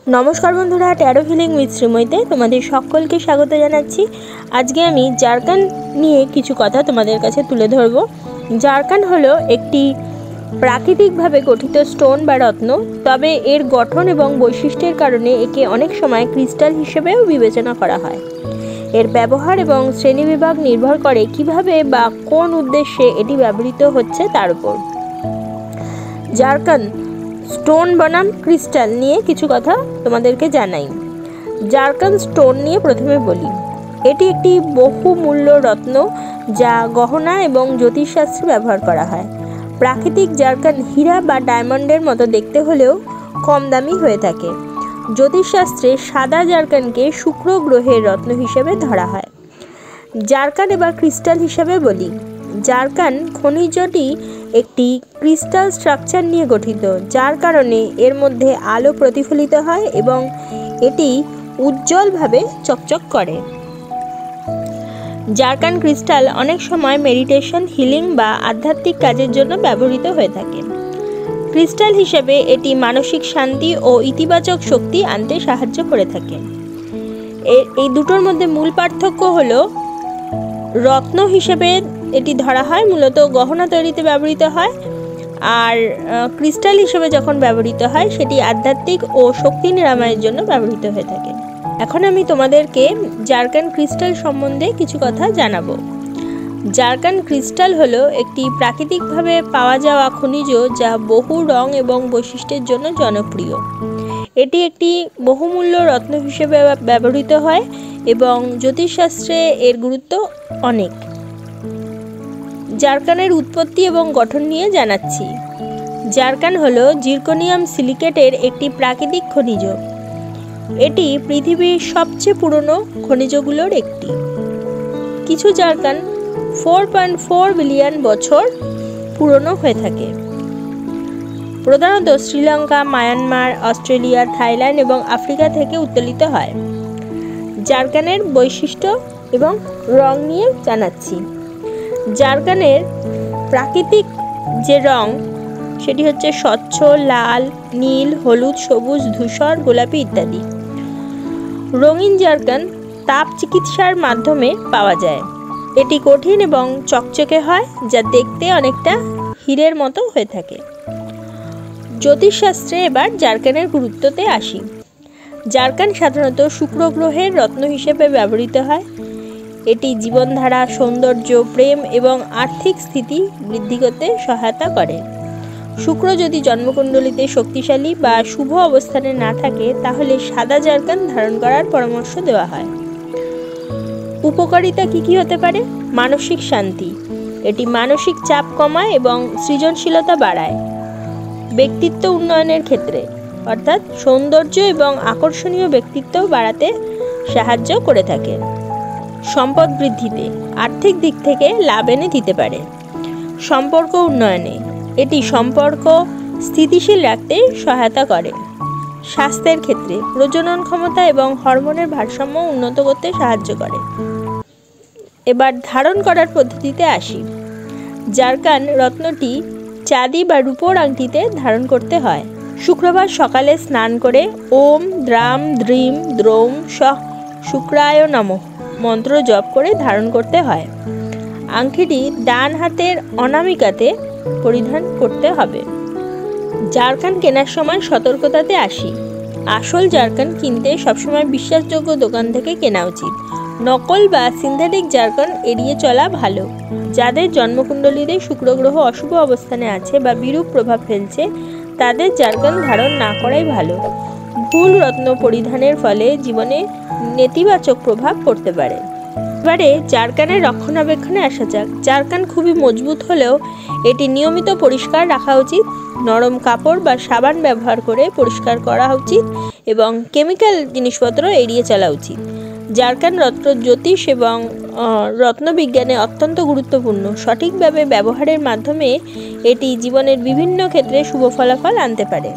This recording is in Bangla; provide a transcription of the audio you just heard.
নমস্কার বন্ধুরা, ট্যারো হিলিং উইথ শ্রীময়ীতে তোমাদের সকলকে স্বাগত জানাচ্ছি। আজকে আমি জারকান নিয়ে কিছু কথা তোমাদের কাছে তুলে ধরব। জারকান হলো একটি প্রাকৃতিকভাবে গঠিত স্টোন বা রত্ন, তবে এর গঠন এবং বৈশিষ্ট্যের কারণে একে অনেক সময় ক্রিস্টাল হিসেবেও বিবেচনা করা হয়। এর ব্যবহার এবং শ্রেণীবিভাগ নির্ভর করে কিভাবে বা কোন উদ্দেশ্যে এটি ব্যবহৃত হচ্ছে তার উপর। জারকান স্টোন বনাম ক্রিস্টাল নিয়ে কিছু কথা তোমাদেরকে জানাই। জারকান স্টোন নিয়ে প্রথমে বলি। এটি একটি বহুমূল্য রত্ন যা গহনা এবং জ্যোতিষশাস্ত্রে ব্যবহার করা হয়। প্রাকৃতিক জারকান হীরা বা ডায়মন্ডের মতো দেখতে হলেও কম দামি হয়ে থাকে। জ্যোতিষশাস্ত্রে সাদা জারকানকে শুক্র গ্রহের রত্ন হিসেবে ধরা হয়। জারকান এবার ক্রিস্টাল হিসেবে বলি। জারকান খনিজটি একটি ক্রিস্টাল স্ট্রাকচার নিয়ে গঠিত, যার কারণে এর মধ্যে আলো প্রতিফলিত হয় এবং এটি উজ্জ্বলভাবে চকচক করে। জারকান ক্রিস্টাল অনেক সময় মেডিটেশন, হিলিং বা আধ্যাত্মিক কাজের জন্য ব্যবহৃত হয়ে থাকে। ক্রিস্টাল হিসেবে এটি মানসিক শান্তি ও ইতিবাচক শক্তি আনতে সাহায্য করে থাকে। এই দুটোর মধ্যে মূল পার্থক্য হলো, রত্ন হিসেবে এটি ধরা হয়, মূলত গহনা তৈরিতে ব্যবহৃত হয়, আর ক্রিস্টাল হিসেবে যখন ব্যবহৃত হয় সেটি আধ্যাত্মিক ও শক্তি নিরাময়ের জন্য ব্যবহৃত হয়ে থাকে। এখন আমি তোমাদেরকে জারকান ক্রিস্টাল সম্বন্ধে কিছু কথা জানাবো। জারকান ক্রিস্টাল হলো একটি প্রাকৃতিকভাবে পাওয়া যাওয়া খনিজ যা বহু রং এবং বৈশিষ্ট্যের জন্য জনপ্রিয়। এটি একটি বহুমূল্য রত্ন হিসেবে ব্যবহৃত হয় এবং জ্যোতিষশাস্ত্রে এর গুরুত্ব অনেক। জারকানের উৎপত্তি এবং গঠন নিয়ে জানাচ্ছি। জারকান হলো জিরকোনিয়াম সিলিকেটের একটি প্রাকৃতিক খনিজ। এটি পৃথিবীর সবচেয়ে পুরনো খনিজগুলোর একটি। কিছু জারকান 4.4 বিলিয়ন বছর পুরনো হয়ে থাকে। প্রধানত শ্রীলঙ্কা, মায়ানমার, অস্ট্রেলিয়া, থাইল্যান্ড এবং আফ্রিকা থেকে উত্তোলিত হয়। জারকানের বৈশিষ্ট্য এবং রং নিয়ে জানাচ্ছি। জারকানের প্রাকৃতিক যে রং সেটি হচ্ছে স্বচ্ছ লাল, নীল, হলুদ, সবুজ, ধূসর, গোলাপি ইত্যাদি। রঙিন জারকান তাপ চিকিৎসার মাধ্যমে পাওয়া যায়। এটি কঠিন এবং চকচকে হয়, যা দেখতে অনেকটা হীরের মতো হয়ে থাকে। জ্যোতিষশাস্ত্রে এবার জারকানের গুরুত্বতে আসি। জারকান সাধারণত শুক্র গ্রহের রত্ন হিসেবে ব্যবহৃত হয়। এটি জীবনধারা, সৌন্দর্য, প্রেম এবং আর্থিক স্থিতি বৃদ্ধি করতে সহায়তা করে। শুক্র যদি জন্মকুণ্ডলিতে শক্তিশালী বা শুভ অবস্থানে না থাকে তাহলে সাদা জারকান ধারণ করার পরামর্শ দেওয়া হয়। উপকারিতা কি হতে পারে? মানসিক শান্তি। এটি মানসিক চাপ কমায় এবং সৃজনশীলতা বাড়ায়। ব্যক্তিত্ব উন্নয়নের ক্ষেত্রে, অর্থাৎ সৌন্দর্য এবং আকর্ষণীয় ব্যক্তিত্ব বাড়াতে সাহায্য করে থাকে। সম্পদ বৃদ্ধিতে, আর্থিক দিক থেকে লাভ এনে দিতে পারে। সম্পর্ক উন্নয়নে, এটি সম্পর্ক স্থিতিশীল রাখতে সহায়তা করে। স্বাস্থ্যের ক্ষেত্রে, প্রজনন ক্ষমতা এবং হরমোনের ভারসাম্য উন্নত করতে সাহায্য করে। এবার ধারণ করার পদ্ধতিতে আসি। জারকান রত্নটি চাঁদি বা রূপোর আংটিতে ধারণ করতে হয়। শুক্রবার সকালে স্নান করে ওম দ্রাম দ্রিম দ্রৌম শুক্রায় নমঃ মন্ত্র জপ করে ধারণ করতে হয়। আংটিটি ডান হাতের অনামিকাতে পরিধান করতে হবে। জারকান কেনার সময় সতর্কতাতে আসি। আসল জারকান কিনতে সবসময় বিশ্বাসযোগ্য দোকান থেকে কেনা উচিত। নকল বা সিনথেটিক জারকান এড়িয়ে চলা ভালো। যাদের জন্মকুণ্ডলীতে শুক্র গ্রহ অশুভ অবস্থানে আছে বা বিরূপ প্রভাব ফেলছে তাদের জারকান ধারণ না করাই ভালো। ভুল রত্ন পরিধানের ফলে জীবনে নেতিবাচক প্রভাব পড়তে পারে। এবারে জারকানের রক্ষণাবেক্ষণে আসা যাক। জারকান খুবই মজবুত হলেও এটি নিয়মিত পরিষ্কার রাখা উচিত। নরম কাপড় বা সাবান ব্যবহার করে পরিষ্কার করা উচিত এবং কেমিক্যাল জিনিসপত্র এড়িয়ে চলা উচিত। জারকান রত্ন জ্যোতিষ এবং রত্নবিজ্ঞানে অত্যন্ত গুরুত্বপূর্ণ। সঠিকভাবে ব্যবহারের মাধ্যমে এটি জীবনের বিভিন্ন ক্ষেত্রে শুভ ফলাফল আনতে পারে।